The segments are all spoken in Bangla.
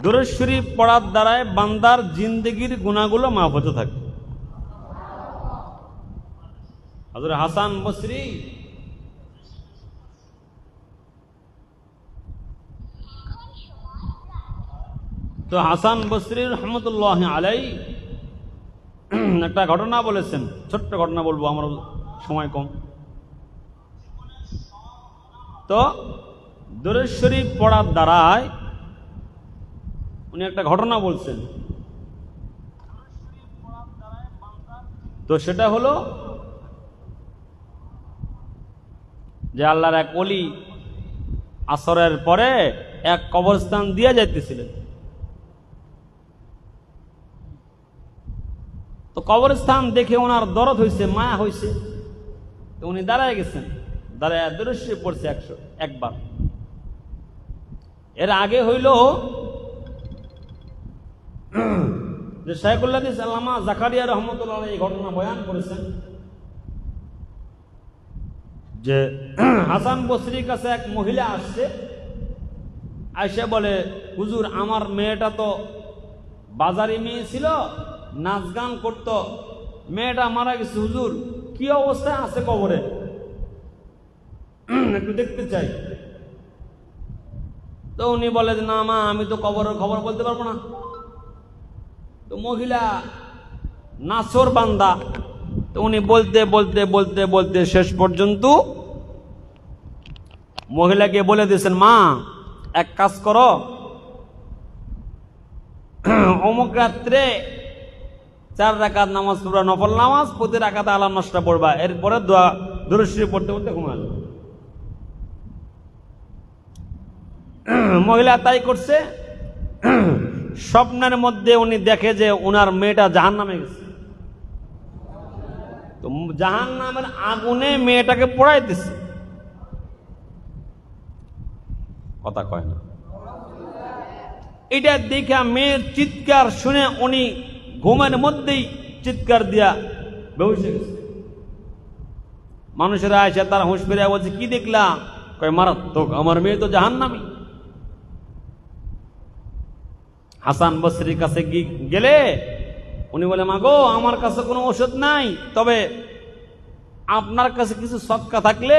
দুরূদ শরীফ পড়ার দ্বারায় বান্দার জিন্দেগির গুনাহগুলো মাফ হতে থাকে। হযরত হাসান বসরি তো হাসান বসরি রহমতুল্লাহ আলাইহি একটা ঘটনা বলেছেন, ছোট্ট ঘটনা বলবো, আমার সময় কম। তো দুরূদ শরীফ পড়ার দ্বারায় উনি একটা ঘটনা বলছেন, তো সেটা হলো যে আল্লাহর এক ওলি আসরের পরে এক কবরস্থান দিয়ে যাইতেছিলেন। তো কবরস্থান দেখে ওনার দরদ হয়েছে, মায়া হয়েছে, তো উনি দাঁড়ায় গেছেন, দাঁড়ায় দুরূদ শরীফ পড়ছে 101 বার। এর আগে হইল যে শাইখুল হাদিস আল্লামা জাকারিয়া রহমতুল্লাহ এই ঘটনা বয়ান করেছেন যে হাসান বসরির কাছে এক মহিলা আসছে, আইসা বলে, হুজুর আমার মেয়েটা তো বাজারি মেয়ে ছিল, নাচ গান করতো, মেয়েটা মারা গেছে, হুজুর কি অবস্থায় আছে কবরে, একটু দেখতে চাই। তো উনি বলে যে না মা, আমি তো কবরের খবর বলতে পারবো না। তো মহিলা নাছর বান্দা, তো উনি বলতে বলতে বলতে বলতে শেষ পর্যন্ত মহিলাকে বলে দিয়েছেন, মা এক কাজ করো, অমুক রাত্রে 4 রাকাত নামাজ পড়বা, নফল নামাজ, প্রতি রাকাতে আল্লাহর নামটা পড়বা, এরপরে দুরূদ শরীফ পড়তে পড়তে ঘুমাবে। মহিলা তাই করছে। স্বপ্নের মধ্যে উনি দেখে যে ওনার মেয়েটা জাহান্নামে গেছে, তো জাহান্নামের আগুনে মেয়েটাকে পোড়াইতেছে। কথা কয় না। এটা দেখা মেয়ের চিৎকার শুনে উনি ঘুমের মধ্যেই চিৎকার দিয়া বেহুশ হয়ে গেছে। মানুষেরা এসে তার হুঁশ ফিরে বলছে, কি দেখলাম? কয় মারাত্মক, আমার মেয়ে তো জাহান্নামী। হাসান বসরির কাছে গেলে উনি বলে, মা গো, আমার কাছে কোনো ওষুধ নাই, তবে আপনার কাছে কিছু সদকা থাকলে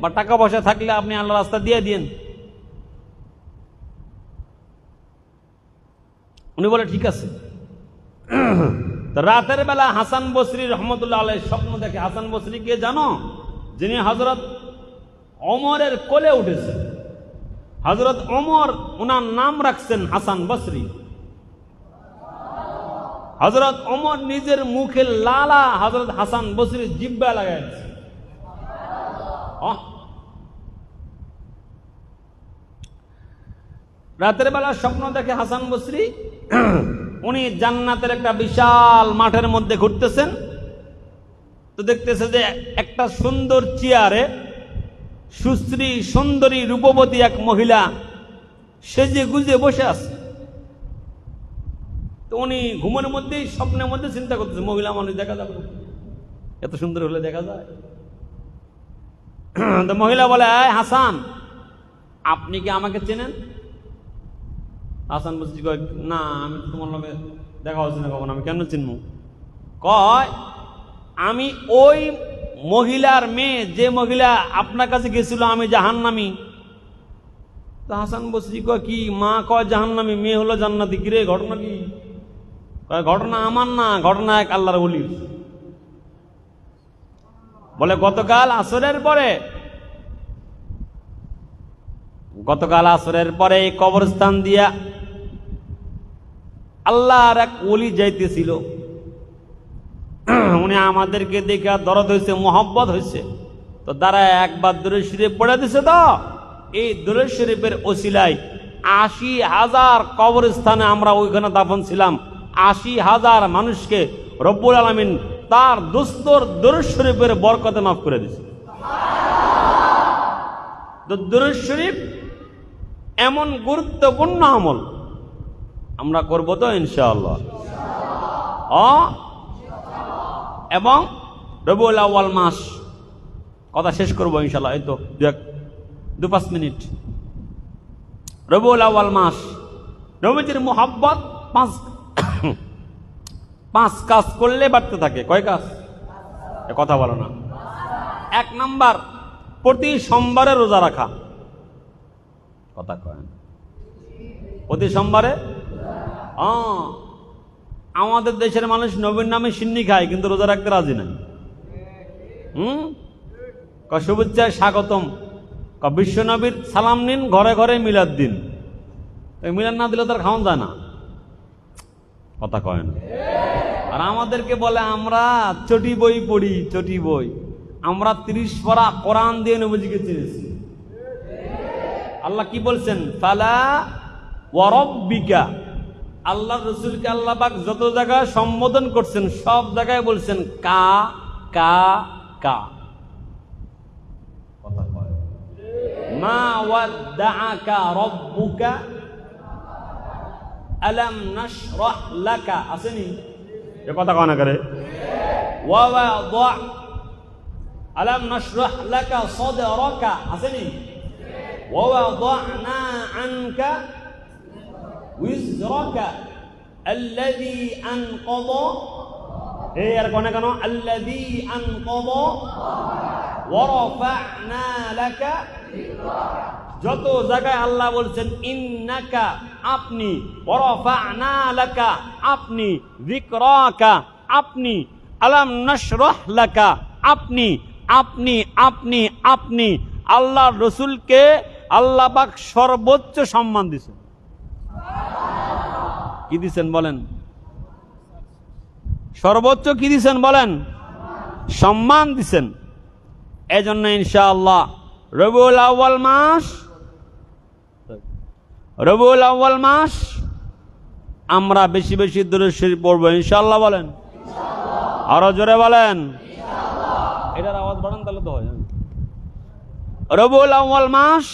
বা টাকা পয়সা থাকলে আপনি আল্লাহর রাস্তা দিয়ে দিন। উনি বলে ঠিক আছে। রাতের বেলা হাসান বসরি রহমতুল্লাহ আলাইহি স্বপ্ন দেখে। হাসান বসরি কে জানো? যিনি হযরত ওমরের কোলে উঠেছে। হযরত ওমর ওনার নাম রাখছেন হাসান বসরি। হযরত ওমর নিজের মুখে লালা হযরত হাসান বসরি জিহ্বা লাগাইছে। রাতের বেলা স্বপ্ন দেখে হাসান বসরি, উনি জান্নাতের একটা বিশাল মাঠের মধ্যে ঘুরতেছেন। তো দেখতেছে যে একটা সুন্দর চেয়ারে সুশ্রী সুন্দরী রূপবতী এক মহিলা সেজে গুজে বসে আছে। তো উনি ঘুমের মধ্যেই স্বপ্নের মধ্যে চিন্তা করতেছে, মহিলা মানুষ দেখা যাবে, এত সুন্দর হলে দেখা যায়। তো মহিলা বলে, হাসান আপনি কি আমাকে চেনেন? হাসান বসরি কয়, না আমি তোমার লগে দেখা হচ্ছে না কখন, আমি কেন চিনব? কয়, আমি ওই মহিলার মেয়ে, যে মহিলা আপনার কাছে গেছিল, আমি জাহান্নামী। তো হাসান বসরি কয়, কি? মা কয় জাহান্নামী, মেয়ে হলো জান্নাতি। কিরে ঘটনা কি? কয়, ঘটনা আমার না, ঘটনা এক আল্লাহর ওলির। বলে গতকাল আসরের পরে এই কবরস্থান দিয়া আল্লাহর এক ওলি যাইতেছিল। উনি আমাদেরকে দেখে দরদ হয়েছে, মোহাব্বত হয়েছে, তো দাঁড়ায় একবার দুরূদ শরীফ পড়ে দিছে। তো এই দুরূদ শরীফের ওসিলায় 80,000 কবরস্থানে আমরা ওইখানে দাফন ছিলাম, 80,000 মানুষকে রব্বুল আলামিন তার দুস্তর দুরূদ শরীফের বরকতে মাফ করে দিয়েছে। তো দুরূদ শরীফ এমন গুরুত্বপূর্ণ আমল, আমরা করব তো ইনশাআল্লাহ। এবং রবিউল আউয়াল মাস, কথা শেষ করবো ইনশাআল্লাহ, এই তো 2-5 মিনিট। রবিউল আউয়াল মাস নবীজির মুহাব্বত পাঁচ কাজ করলে বাড়তে থাকে। কয় কাজ? কথা বলো না। 1 নাম্বার, প্রতি সোমবারে রোজা রাখা। কথা কয় না? প্রতি সোমবারে। আমাদের দেশের মানুষ নবীর নামে সিন্নি খায়, কিন্তু রোজা রাখতে রাজি নাই। শুভেচ্ছা স্বাগতম, বিশ্ব নবীর সালাম নিন, ঘরে ঘরে মিলাদ দিন। মিলাদ না দিলে তার খাওয়ান যায় না। কথা কয় না? আর আমাদেরকে বলে আমরা চটি বই পড়ি, চটি বই। আমরা 30 পারা কোরআন দিয়ে নবীজিকে চিনেছি। আল্লাহ কি বলছেন? ফালা ওয়া রাব্বিকা। আল্লাহ রসুলকে আল্লাহ পাক যত জায়গায় সম্বোধন করছেন, সব জায়গায় বলছেন কা কা কা। কথা কয়? মা ওয়াদ্দাআকা রাব্বুকা আলাম নাশরাহ লাকা। আসেনি? এ কথা কয় না করে? ওয়া ওয়াদা আলাম নাশরাহ লাকা সাদরাকা। আসেনি? ওয়া ওয়াদানা আনকা উইজরাকা আল্লাযী আনকাযা। এই আর কোনে কেন? আল্লাযী আনকাযা ওয়া রাফা'না লাকা। যত জায়গায় আল্লাহ বলছেন ইন্নাকা আপনি, ওয়া রাফা'না লাকা আপনি, যিকরাকা আপনি, আলাম নাশরাহ লাকা আপনি, আপনি আপনি আপনি। আল্লাহর রসুলকে আল্লাহ পাক সর্বোচ্চ সম্মান দিয়েছেন। কি দিছেন বলেন? সর্বোচ্চ কি দিছেন বলেন? সম্মান দিছেন। এজন্য ইনশাআল্লাহ রবিউল আউয়াল মাস আমরা বেশি বেশি দরুদ শরীফ পড়ব ইনশাআল্লাহ। বলেন আরো জোরে বলেন। এটার আওয়াজ বাড়ান তাহলে তো হয়। রবিউল আউয়াল মাস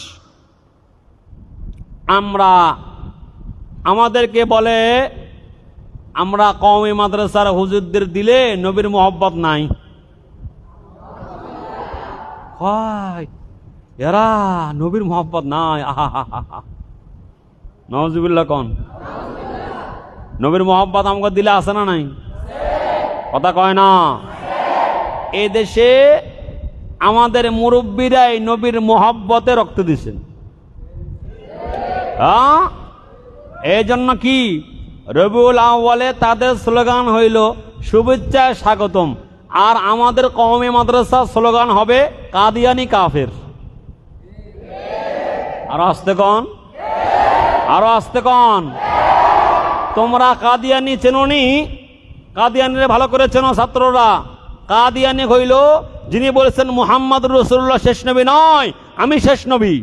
আমাদেরকে বলে আমরা কওমি মাদ্রাসার হুজুরদের দিলে নবীর মোহব্বত নাই। এরা নবীর মোহব্বত নাই। নাউজুবিল্লাহ কোন? নবীর মোহব্বত আমাকে দিলে আছে না নাই? কথা কয় না? এই দেশে আমাদের মুরব্বীরাই নবীর মোহব্বতে রক্ত দিছেন। এই জন্য কি রবিউল আউয়ালে তাদের স্লোগান হইল শুভেচ্ছা স্বাগতম, আর আমাদের কওমি মাদ্রাসার স্লোগান হবে কাদিয়ানি কাফের। আরো আসতে কন, আরো আসতে কন। তোমরা কাদিয়ানি চেনোনি? কাদিয়ানিরে ভালো করে চেনো ছাত্ররা। কাদিয়ানি হইল যিনি বলেছেন মুহাম্মদ রাসূলুল্লাহ শেষ নবী নয়, আমি শেষ নবী।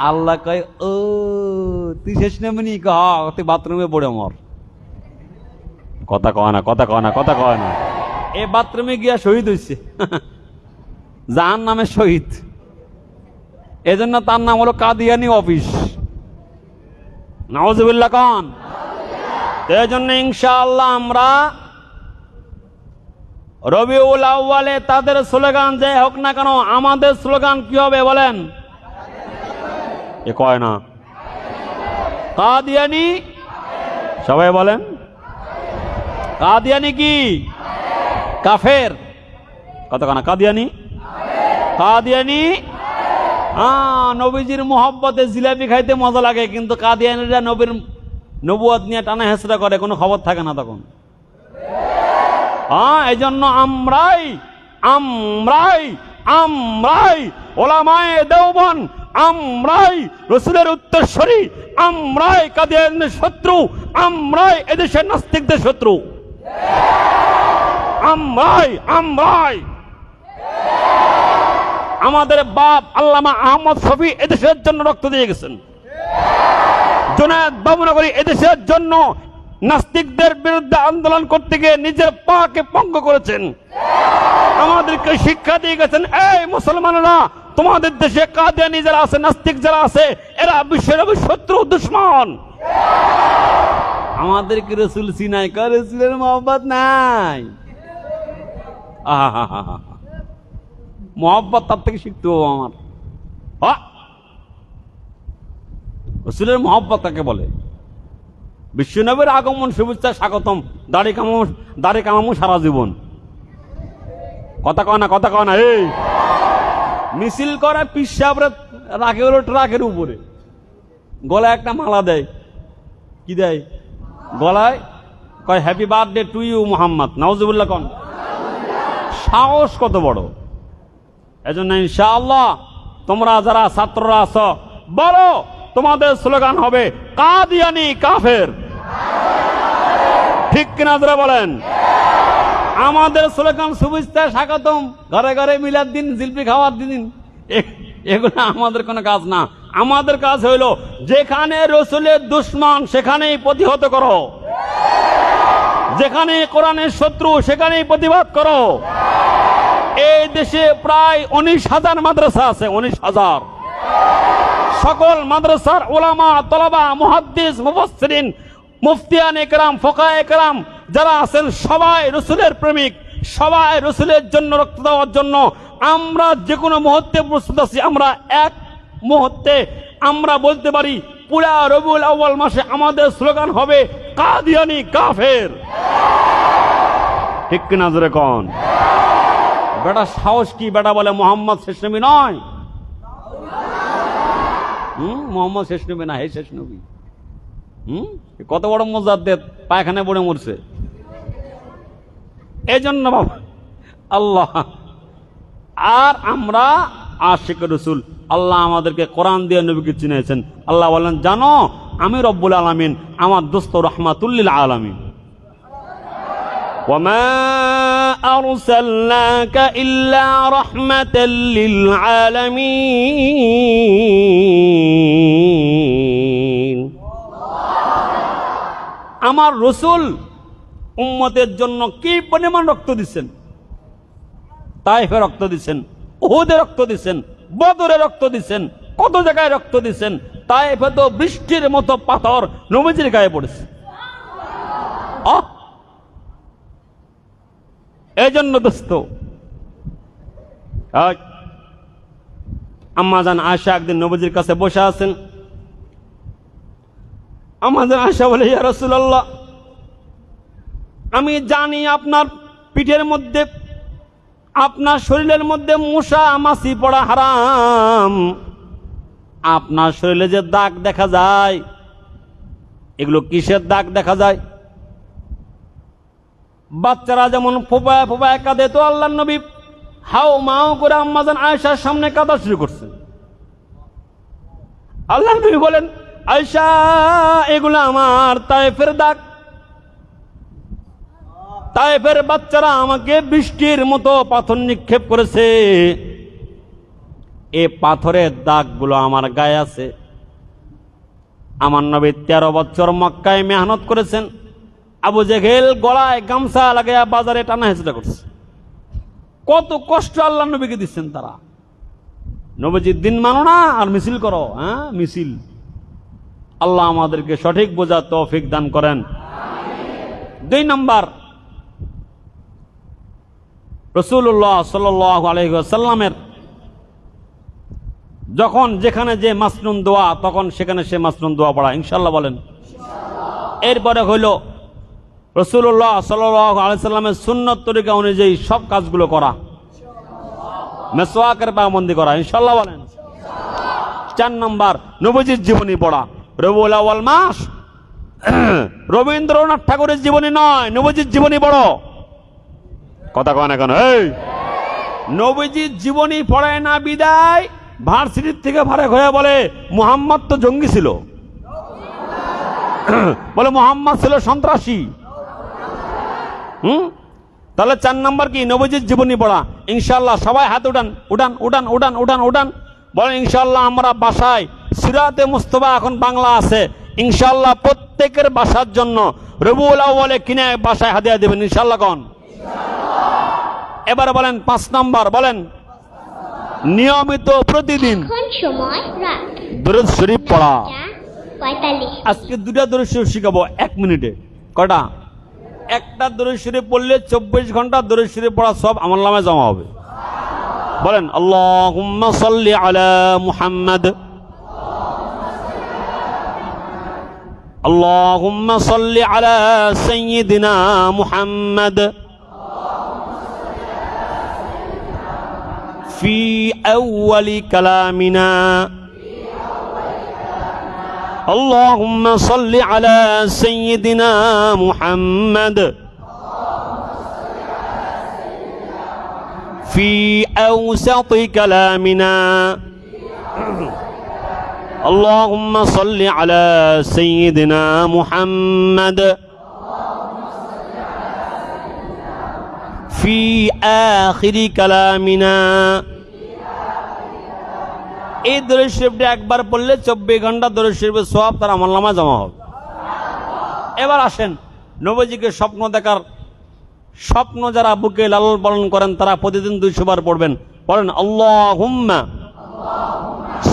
আল্লাহ কয় ও তুই শেষ নবী নি? তুই বাথরুমে পড়ে মর। কথা কয় না, কথা কয় না, কথা কয় না। এ বাথরুমে গিয়া শহীদ হইছে, জাহান্নামে শহীদ। এজন্য তার নাম হলো কাদিয়ানি অফিস। নাউজুবিল্লাহ কন। এই জন্য ইনশাআল্লাহ আমরা রবিউল আউয়ালে তাদের স্লোগান যে হোক না কেন, আমাদের স্লোগান কি হবে বলেন? এ কয় না কাদিয়ানি। সবাই বলেন কাদিয়ানি কি? কাফের। কত কানা কাদিয়ানি? কাদিয়ানি। নবীজির মোহব্বতে জিলাপি খাইতে মজা লাগে, কিন্তু কাদিয়ানিরা নবীর নবুয়ত নিয়ে টানা হেঁচড়া করে, কোনো খবর থাকে না তখন। এই জন্য আমরাই আমরাই আমরাই ওলামায়ে দেওবন্দ, আমরাই রসুলের উত্তরসূরি, আমরাই কাদিয়ানের শত্রু, আমরাই এদেশের নাস্তিকদের শত্রু। আমরাই আমরাই আমাদের বাপ আল্লামা আহমদ শফি এদেশের জন্য রক্ত দিয়ে গেছেন। জুনায়েদ বাবুনগরী এদেশের জন্য নাস্তিকদের বিরুদ্ধে আন্দোলন করতে গিয়ে নিজের পাকে পঙ্গু করেছেন। আমাদেরকে শিক্ষা দিয়ে গেছেন, এই মুসলমানরা, তোমাদের দেশে কাদিয়ানি যারা আছে, নাস্তিক যারা আছে, এরা বিশ্বের শত্রু, দুশ্মন। আমাদেরকে রসুল চিনাই, রসুলের মহব্বত নাই। মহব্বত তার থেকে শিখতে হবে আমার। রসুলের মহব্বত কাকে বলে? বিশ্বনবীর আগমন শুভেচ্ছা স্বাগতম, দাড়ি কামামু সারা জীবন। কথা কয় না এই মিছিল করে পিসাবরে রাখে হলো ট্রাকের উপরে, গলায় একটা মালা দেয়, কি দেয় গলায়? কয় happy birthday to you Muhammad, নাউজুবিল্লাহ কোন সাহস কত বড়! এজন্য ইনশাআল্লাহ তোমরা যারা ছাত্ররা আছো বলো, তোমাদের স্লোগান হবে কাদিয়ানি কাফের, ঠিক কিনা যারা বলেন? আমাদের স্লোগান শুভেচ্ছা স্বাগতম, ঘরে ঘরে মিলাদ দিন, জিলপি খাওয়ার দিন, এগুলো আমাদের কোনো কাজ না। আমাদের কাজ হইল যেখানে রসুলের দুশমন সেখানেই প্রতিহত করো, যেখানে কোরআনের শত্রু সেখানেই প্রতিবাদ করো। এই দেশে প্রায় 19,000 মাদ্রাসা আছে, 19,000। সকল মাদ্রাসার ওলামা, তলাবা, মুহাদ্দিস, মুফাসসিরিন, মুফতিয়ান একরাম, ফোকায়ে একরাম যারা আছেন সবাই রসুলের প্রেমিক, সবাই রসুলের জন্য রক্ত দেওয়ার জন্য আমরা যে কোনো মুহূর্তে প্রস্তুত আছি। আমরা এক মুহূর্তে আমরা বলতে পারি পুরা রবিউল আউয়াল মাসে আমাদের স্লোগান হবে কাদিয়ানি কাফের, ঠিক কিনা জোরে কোন? বেটা সাহস কি? বেটা বলে মোহাম্মদ শেষ নবী নয়, মোহাম্মদ শেষ নবী না, হে শেষ নবী। কত বড় মুজাদ্দেদ, পায়খানে পড়ে মরছে। এই জন্য বাবা আল্লাহ, আর আমরা আশিক রসুল, আল্লাহ আমাদেরকে কোরআন দিয়ে নবীকে চিনেছেন। আল্লাহ বলেন জানো আমি রব্বুল আলামিন, আমার দোস্ত রহমাতুল লিল আলামিন। وما أرسلناك إلا رحمة للعالمين। আমার রসুল উম্মতের জন্য কি পরিমাণ রক্ত দিচ্ছেন! তায়েফে রক্ত দিচ্ছেন, উহুদে রক্ত দিচ্ছেন, বদরে রক্ত দিচ্ছেন, কত জায়গায় রক্ত দিচ্ছেন। তায়েফে তো বৃষ্টির মতো পাথর নবীজির গায়ে পড়েছে। এই জন্য দোস্ত, আম্মাজান আয়েশা একদিন নবীজির কাছে বসে আছেন। আম্মাজান আয়েশা বলে, ইয়া রাসূলুল্লাহ, আমি জানি আপনার পিঠের মধ্যে, আপনার শরীরের মধ্যে মশা মাছি পড়া হারাম, আপনার শরীরে যে দাগ দেখা যায় এগুলো কিসের দাগ দেখা যায়? বাচ্চারা যেমন ফোপায় ফোপায় কাঁদে, তো আল্লাহর নবী হাও মাও করে আম্মাজান আয়েশার সামনে কাঁদা শুরু করছেন। আল্লাহর নবী বলেন, আয়েশা এগুলো আমার তায়েফের দাগ, তায়েফের বাচ্চারা আমাকে বৃষ্টির মতো পাথর নিক্ষেপ করেছে, এই পাথরের দাগগুলো আমার গায়ে আছে। আমার নবী 13 বছর মক্কায় মেহনত করেছেন, আবু জেহেল গলায় গামছা লাগাইয়া বাজারে টানা হেঁচড়া করছে। কত কষ্ট আল্লাহ নবীকে দিচ্ছেন তারা। নবীজির দিন মানো না আর মিছিল করো, মিছিল। আল্লাহ আমাদেরকে সঠিক বোঝার তৌফিক দান করেন। 2 নম্বর, রাসূলুল্লাহ সাল্লাল্লাহু আলাইহি ওয়াসাল্লামের যখন যেখানে যে মাসনুন দোয়া, তখন সেখানে সে মাসনুন দোয়া পড়া, ইনশাআল্লাহ বলেন। এরপরে হইল রাসূলুল্লাহ সাল্লাল্লাহু আলাইহি ওয়াসাল্লামের সুন্নত তরিকা অনুযায়ী সব কাজগুলো করা, মেসওয়াকের পাবন্দি করা, ইনশাআল্লাহ বলেন। 4 নম্বর, নবীজির জীবনী পড়া। রবিউল আউয়াল মাস রবীন্দ্রনাথ ঠাকুরের জীবনী নয়, নবীজির জীবনী পড়ো। কথা কয় না কেন? এই নবীজির জীবনী পড়ায় না বিদায় ভার্সিটির থেকে ভাড়া হয়ে বলে মুহাম্মদ তো জঙ্গি ছিল, বলে মুহাম্মদ ছিল সন্ত্রাসী। তাহলে 4 নম্বর কি? নবীজির জীবনী পড়া। ইনশাআল্লাহ সবাই হাত উঠান, উঠান উঠান উঠান উঠান উঠান, বলেন ইনশাআল্লাহ আমরা বাসায় সিরাতে মুস্তাফা এখন বাংলা আছে, ইনশাআল্লাহ প্রত্যেকের বাসার জন্য রবিউল আউয়ালে কিনে বাসায় হাদিয়া দেবেন, ইনশাআল্লাহ কোন? এবারে বলেন 5 নম্বর, বলেন নিয়মিত প্রতিদিন দরুদ শরীফ পড়া। আজকে 2টা দরুদ শরীফ শিখাবো 1 মিনিটে। কটা? একটা দরুদ শরীফ পড়লে 24 ঘন্টা দরুদ শরীফ পড়া সব আমলনামায় জমা হবে। বলেন আল্লাহুম্মা সাল্লি আলা মুহাম্মাদ اللهم صل على سيدنا محمد في أول كلامنا. اللهم صل على سيدنا محمد في أوسط كلامنا. اللهم صل على سيدنا محمد في آخر كلامنا. এই দরুদ শরীফটা একবার পড়লে 24 ঘন্টা দরুদ শরীফের সওয়াব তার আমলনামায় জমা হবে। এবার আসেন, নবীজিকে স্বপ্ন দেখার স্বপ্ন যারা বুকে লালন পালন করেন তারা প্রতিদিন 200 বার পড়বেন। বলেন আল্লাহুম্মা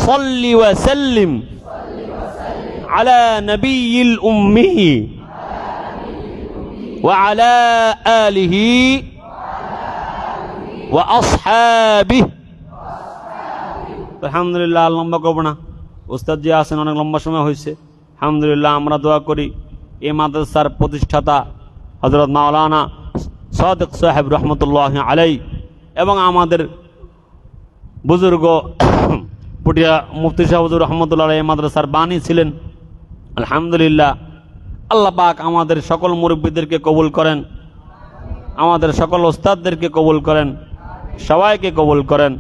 সাল্লি ওয়া সাল্লিম আলা নবিয়িল উম্মি ওয়া আলা আলিহি ওয়া আসহাবিহি। আলহামদুলিল্লাহ, লম্বা করব না, উস্তাদ জি আছেন, অনেক লম্বা সময় হয়েছে। আলহামদুলিল্লাহ, আমরা দোয়া করি এই মাদ্রাসার প্রতিষ্ঠাতা হযরত মাওলানা সাদিক সাহেব রহমতুল্লাহ আলাই এবং আমাদের বুজুর্গ পুটিয়া মুফতি সাহেব হুজুর রহমতুল্লাহ আলাই মাদ্রাসার বাণী ছিলেন। আলহামদুলিল্লাহ, আল্লাহ পাক আমাদের সকল মুরব্বীদেরকে কবুল করেন, আমাদের সকল ওস্তাদদেরকে কবুল করেন, সবাইকে কবুল করেন।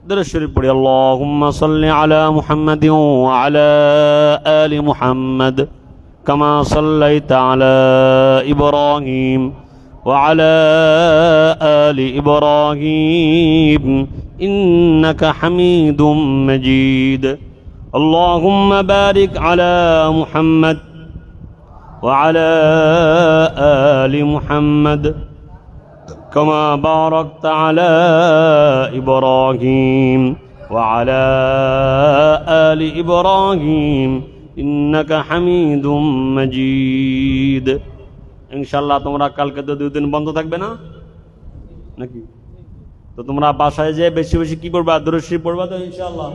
দরুদ শরীফ পড়ি। আল্লাহুম্মা সাল্লি আলা মুহাম্মাদিন ওয়া আলা আলি মুহাম্মাদ কামা সাল্লাইতা আলা ইব্রাহিম ওয়া আলা আলি ইব্রাহিম ইন্নাকা হামিদুম মাজিদ। আল্লাহুম্মা বারিক আলা মুহাম্মাদ ওয়া আলা আলি মুহাম্মাদ كما باركت على إبراهيم وعلى آل إبراهيم إنك حميد مجيد। ইনশাআল্লাহ তোমরা কালকে তো 2 দিন বন্ধ থাকবে না নাকি? তো তোমরা বাসায় যেয়ে বেশি বেশি কি করবা? দরুদ শরীফ পড়বা তো ইনশাআল্লাহ।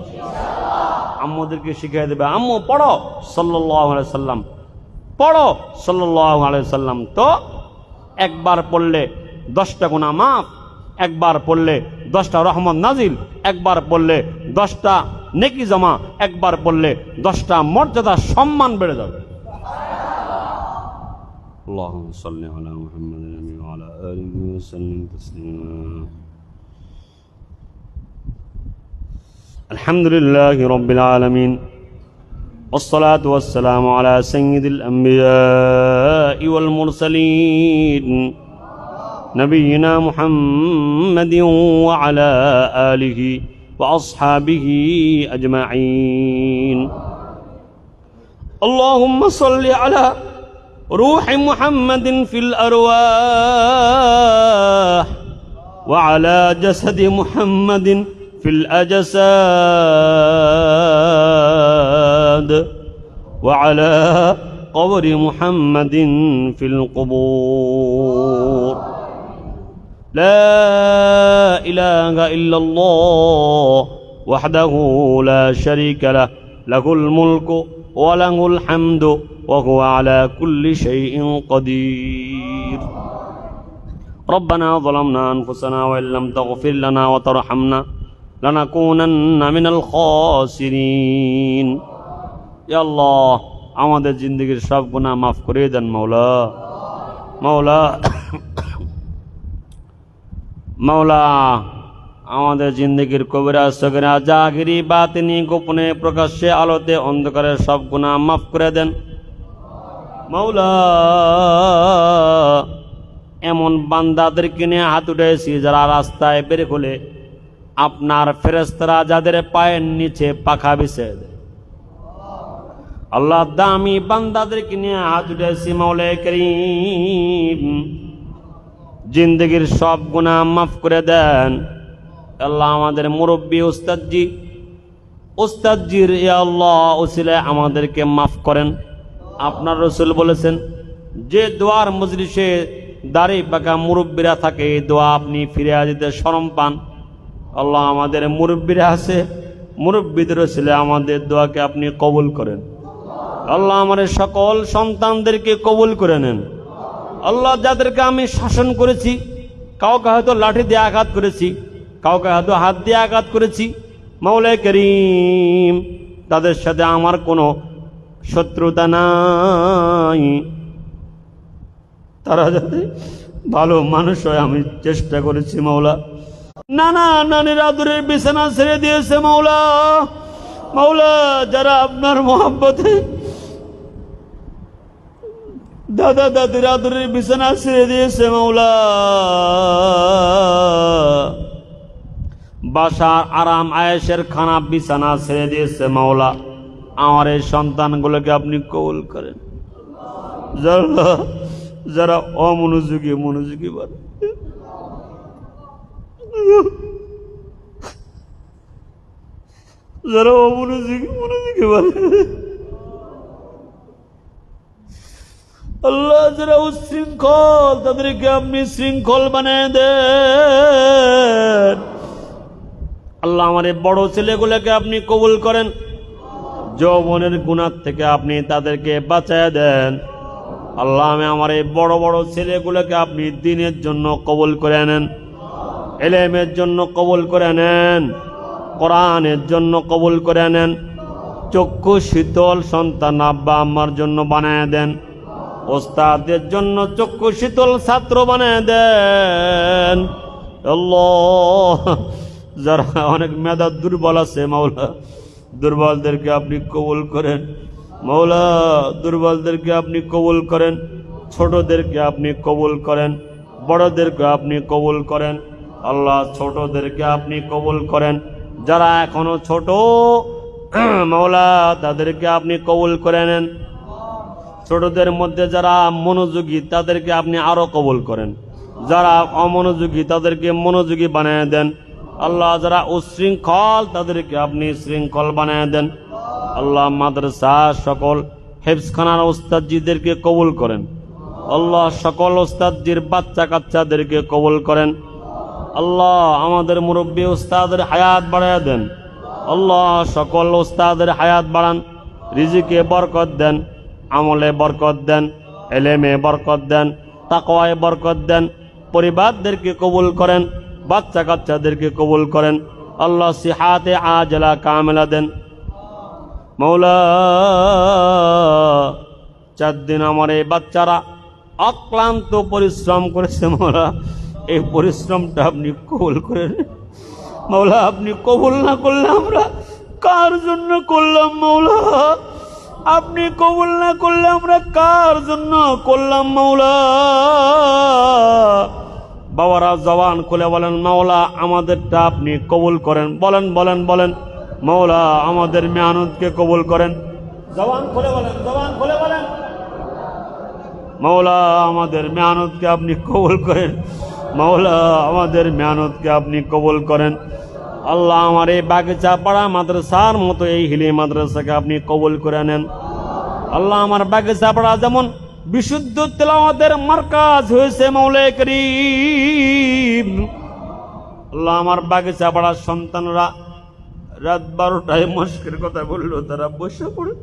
আম্মুদেরকে শিখিয়ে দেবে, আম্মু পড়ো সাল্লাল্লাহু আলাইহি সাল্লাম, পড়ো সাল্লাল্লাহু আলাইহি সাল্লাম। তো একবার পড়লে 10টা গুনাহ মাফ, একবার পড়লে 10টা রহমত নাজিল, একবার পড়লে 10টা নেকি জমা, একবার পড়লে 10টা মর্যাদা সম্মান বেড়ে যাবে। আল্লাহুম্মা সাল্লি আলা মুহাম্মাদিন ওয়া আলা আলিহি ওয়া সাল্লিম তাসলিমা। আলহামদুলিল্লাহি রাব্বিল আলামিন والصلاة والسلام على سيد الأنبياء والمرسلين نبينا محمد وعلى آله وأصحابه أجمعين. اللهم صل على روح محمد في الأرواح وعلى جسد محمد في الأجساد وعلى قبر محمد في القبور. لا إله إلا الله وحده لا شريك له له الملك وله الحمد وهو على كل شيء قدير. ربنا ظلمنا أنفسنا وإن لم تغفر لنا وترحمنا لنكونن من الخاسرين. يا الله আমাদের জিন্দেগীর সব গুনাহ মাফ করে দেন মাওলা। মাওলা মাওলা আমাদের জিন্দেগীর কবিরা সগীরা জাহিরি বাতিনি গোপনে প্রকাশ্যে আলোতে অন্ধকারের সব গুনাহ মাফ করে দেন মাওলা। এমন বান্দাদেরকে নিয়ে হাত উঠেছি যারা রাস্তায় বের হলে আপনার ফেরেশতারা যাদের পায়ের নিচে পাখা বিছিয়ে দেয়। আল্লাহ দামি বান্দাদেরকে নিয়ে হাত উঠেছি মাওলা করিম, জিন্দেগীর সব গুনাহ মাফ করে দেন আল্লাহ। আমাদের মুরব্বী উস্তাদজির ইয়া আল্লাহ উসিলায় আমাদেরকে মাফ করেন। আপনার রাসূল বলেছেন যে দোয়ার মজলিসে দাড়ি পাকা মুরব্বীরা থাকে এই দোয়া আপনি ফিরে দিতে শরম পান। আল্লাহ আমাদের মুরব্বীরা আছে, মুরব্বীদের উসিলায় আমাদের দোয়াকে আপনি কবুল করেন। আল্লাহ আমার সকল সন্তানদেরকে কবুল করে নেন। আল্লাহ যাদেরকে আমি শাসন করেছি, কাউকে হয়তো লাঠি দিয়ে আঘাত করেছি, কাউকে হয়তো হাত দিয়ে আঘাত করেছি, মাওলায়ে করিম তাদের সাথে আমার কোনো শত্রুতা নাই, তারা যাতে ভালো মানুষ হয় আমি চেষ্টা করেছি মাওলা। নানা নানির আদরের বিছানা ছেড়ে দিয়েছে মাওলা। মাওলা যারা আপনার মহব্বতে দাদা দাদির আদরের বিছানা ছেড়ে দিয়েছে মাওলা, বাসার আরাম আয়েশের খানা বিছানা ছেড়ে দিয়েছে মাওলা, আমার এই সন্তানগুলোকে আপনি কবুল করেন। যারা অমনোযোগী মনোযোগী বলে, যারা অমনোযোগী মনোযোগী বলে আল্লাহ, যারা উশৃঙ্খল তাদেরকে আপনি শৃঙ্খল বানিয়ে দেন। আল্লাহ আমার এই বড় ছেলেগুলোকে আপনি কবুল করেন, যৌবনের গুনাহ থেকে আপনি তাদেরকে বাঁচায় দেন। আল্লাহ আমি আমার এই বড় বড় ছেলেগুলোকে আপনি দ্বীনের জন্য কবুল করে নেন, ইলমের জন্য কবুল করে নেন, কোরআনের জন্য কবুল করে নেন। চক্ষু শীতল সন্তান আব্বা আম্মার জন্য বানায় দেন, ওস্তাদের জন্য চক্ষু শীতল ছাত্র বানায় দেন। আল্লাহ যারা অনেক মেধা দুর্বল আছে মাওলা, দুর্বলদেরকে আপনি কবুল করেন মাওলা, দুর্বলদেরকে আপনি কবুল করেন, ছোটদেরকে আপনি কবুল করেন, বড়দেরকে আপনি কবুল করেন। আল্লাহ ছোটদেরকে আপনি কবুল করেন, যারা এখনো ছোট মাওলা তাদেরকে আপনি কবুল করে নেন। ছোটদের মধ্যে যারা মনোযোগী তাদেরকে আপনি আরো কবুল করেন, যারা অমনোযোগী তাদেরকে মনোযোগী বানিয়ে দেন। আল্লাহ যারা উশৃঙ্খল তাদেরকে আপনি শৃঙ্খল বানিয়ে দেন। আল্লাহ মাদ্রাসা সকল হেফজখানার ওস্তাদজিদেরকে কবুল করেন। আল্লাহ সকল ওস্তাদজির বাচ্চা কাচ্চাদেরকে কবুল করেন। আল্লাহ আমাদের মুরব্বী ওস্তাদের হায়াত বাড়ায় দেন। আল্লাহ সকল ওস্তাদের হায়াত বাড়ান, রিজিকে বরকত দেন, আমলে বরকত দেন, ইলমে বরকত দেন, তাকওয়ায় বরকত দেন। পরিবারদেরকে কবুল করেন, বাচ্চা কাচ্চাদেরকে কবুল করেন। আল্লাহ সিহাতে আজলা কামেলা দেন মাওলা। 4 দিন আমার এই বাচ্চারা অক্লান্ত পরিশ্রম করেছে মাওলা, এই পরিশ্রমটা আপনি কবুল করেন মাওলা। আপনি কবুল না করলে আমরা কার জন্য করলাম মাওলা? আপনি কবুল না করলে আমরা কার জন্য করলাম মাওলা? বাবারা জবান খুলে বলেন মাওলা আমাদেরটা আপনি কবুল করেন। বলেন বলেন বলেন মাওলা আমাদের মেহনতকে কবুল করেন। জবান খুলে বলেন, জবান খুলে বলেন মাওলা আমাদের মেহনতকে আপনি কবুল করেন। মাওলা আমাদের মেহনতকে আপনি কবুল করেন। আল্লাহ আমার এই বাগিচা পাড়া মাদ্রাসার মতো এই হিলি মাদ্রাসাকে আপনি কবুল করে নেন। আল্লাহ আমার বাগিচা পাড়া যেমন বিশুদ্ধ তেলাওয়াতের মারকাজ হয়েছে মাওলায়ে করিম, আল্লাহ আমার বাগিচা পাড়ার সন্তানরা রাত 12টায় মস্কের কথা বললো, তারা বসে পড়ে।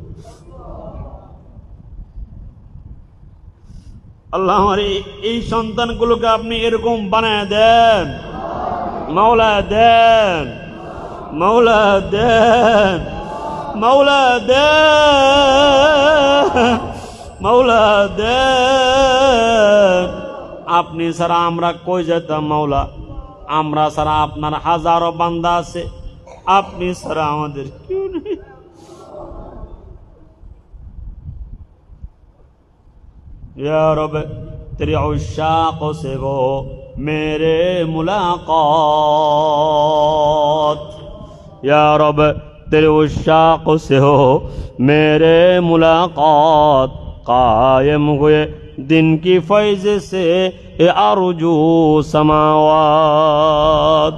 আল্লাহ আমার এই সন্তানগুলোকে আপনি এরকম বানায় দেন মাওলা, দেন মাওলা, দেন মাওলা, দেন মাওলা, দেন। আপনি ছাড়া আমরা কই যেতাম মাওলা? আমরা ছাড়া আপনার হাজারো বান্দা আছে, আপনি ছাড়া আমাদের কেউ নেই। या रब तेरे उशाक से गो मेरे मुलाकात, या रब तेरे उशाक से हो मेरे मुलाकात, कायम हुए दिन की फैज़ से आरजू समावात।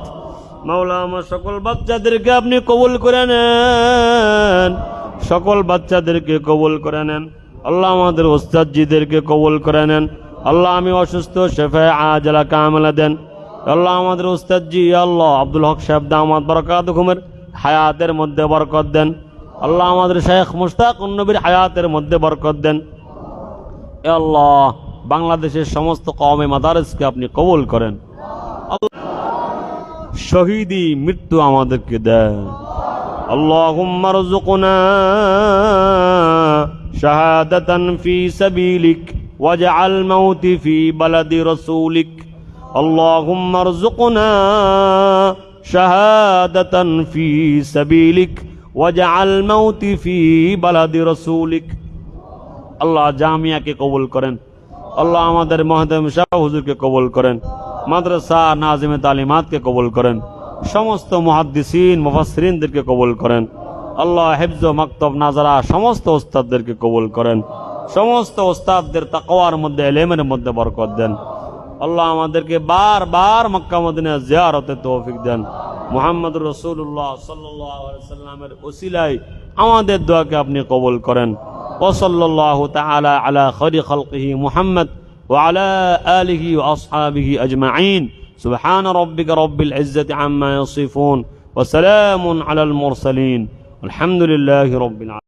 मौला আমার সকল বাচ্চাদেরকে আপনি কবুল করে নেন, সকল বাচ্চাদেরকে কবুল করে নেন। আল্লাহ আমাদের ওস্তাদজিদেরকে কবুল করে নেন। আল্লাহ আমি অসুস্থ শেফায়ে আজলা কামেলা দেন। আল্লাহ আমাদের ওস্তাদজি আল্লাহ আব্দুল হক সাহেব দামাত বরকাতুহুমের হায়াতের মধ্যে বরকত দেন। আল্লাহ আমাদের শেখ মুশতাকুন নবীর হায়াতের মধ্যে বরকত দেন। এ আল্লাহ বাংলাদেশের সমস্ত কওমে মাদারিসকে আপনি কবুল করেন। শহীদি মৃত্যু আমাদেরকে দেন। আল্লাহুম্মা রযুকনা শাহাদাতান ফি সাবিলিক ওয়াজআল মাউতি ফি বালাদি রাসূলিক। আল্লাহুম্মা রযুকনা শাহাদাতান ফি সাবিলিক ওয়াজআল মাউতি ফি বালাদি রাসূলিক। আল্লাহ জামিয়াকে কবুল করেন। আল্লাহ আমাদের মুহতামিম শাহ হুজুরকে কবুল করেন। মাদ্রাসা নাজিমে তালিমাতকে কবুল করেন। সমস্ত মুহাদ্দিসিন মুফাসসিরিনদেরকে কবুল করেন। আল্লাহ হিফজ মাকতব নাজারা সমস্ত ওস্তাদদেরকে কবুল করেন। সমস্ত ওস্তাদদের তাকওয়ার মধ্যে ইলমের মধ্যে বরকত দেন। আল্লাহ আমাদেরকে বারবার মক্কা মদিনা জিয়ারতের তৌফিক দেন। মুহাম্মদুর রাসূলুল্লাহ সাল্লাল্লাহু আলাইহি ওয়াসাল্লামের ওসিলায় আমাদের দোয়াকে আপনি কবুল করেন। ওয়াসাল্লাল্লাহু তাআলা আলা খায়রি খালকিহি মুহাম্মদ ওয়া আলা আলিহি ওয়া আসহাবিহি আজমাইন। সুবহান রাব্বিকা রাব্বিল ইজ্জাতি আম্মা ইয়াসিফুন ওয়া সালামুন আলাল মুরসালিন। আলহামদুলিল্লাহি রাব্বিল আলামিন।